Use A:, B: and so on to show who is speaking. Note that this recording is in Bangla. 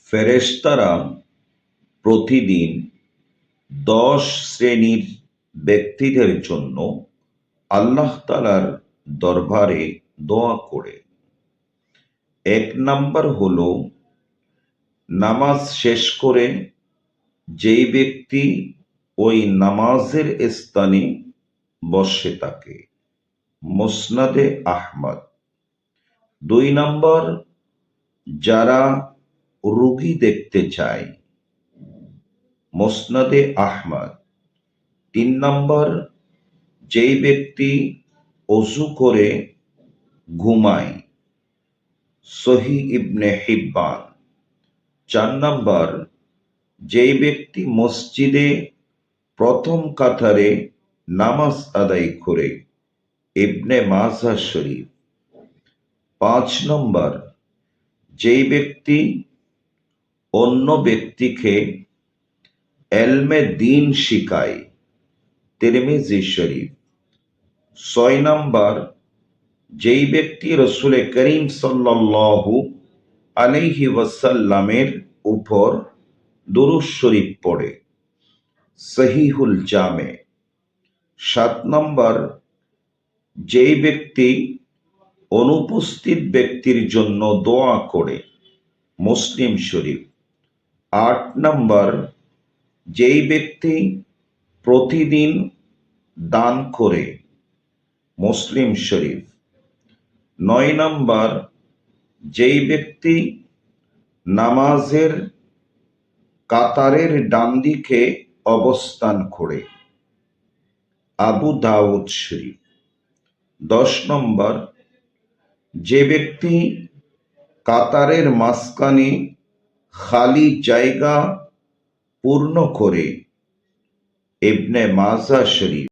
A: ফেরেশতারা প্রতিদিন ১০ শ্রেণীর ব্যক্তিদের জন্য আল্লাহ তাআলার দরবারে দোয়া করে। ১ নাম্বার হলো নামাজ শেষ করে যেই ব্যক্তি ওই নামাজের স্থানে বসে থাকে, মুসনাদে আহমদ। ২ নাম্বার যারা রোগী দেখতে চায়, মুসনাদে আহমদ। ৩ নাম্বার যেই ব্যক্তি অজু করে ঘুমায়, সহিহ ইবনে হিব্বান। ৪ নাম্বার যেই ব্যক্তি মসজিদে প্রথম কাতারে নামাজ আদায় করে, ইবনে মাজাহ শরীফ। ৫ নম্বর যেই ব্যক্তি অন্য ব্যক্তিকে এলমে দ্বীন শিখায়, তিরমিজি শরীফ। ৬ নম্বর যেই ব্যক্তি রাসূল করিম সাল্লাল্লাহু আলাইহি ওয়াসাল্লামের উপর দুরূদ শরীফ পড়ে, সহিহুল জামে। ৭ নম্বর যেই ব্যক্তি অনুপস্থিত ব্যক্তির জন্য দোয়া করে, মুসলিম শরীফ। ৮ নম্বর যেই ব্যক্তি প্রতিদিন দান করে, মুসলিম শরীফ। ৯ নম্বর যেই ব্যক্তি নামাজের কাতারের ডান দিকে অবস্থান করে, আবু দাউদ শরীফ। ১০ নম্বর যে ব্যক্তি কাতারের মাঝখানে খালি জায়গা পূর্ণ করে, ইবনে মাজাহ শরীফ।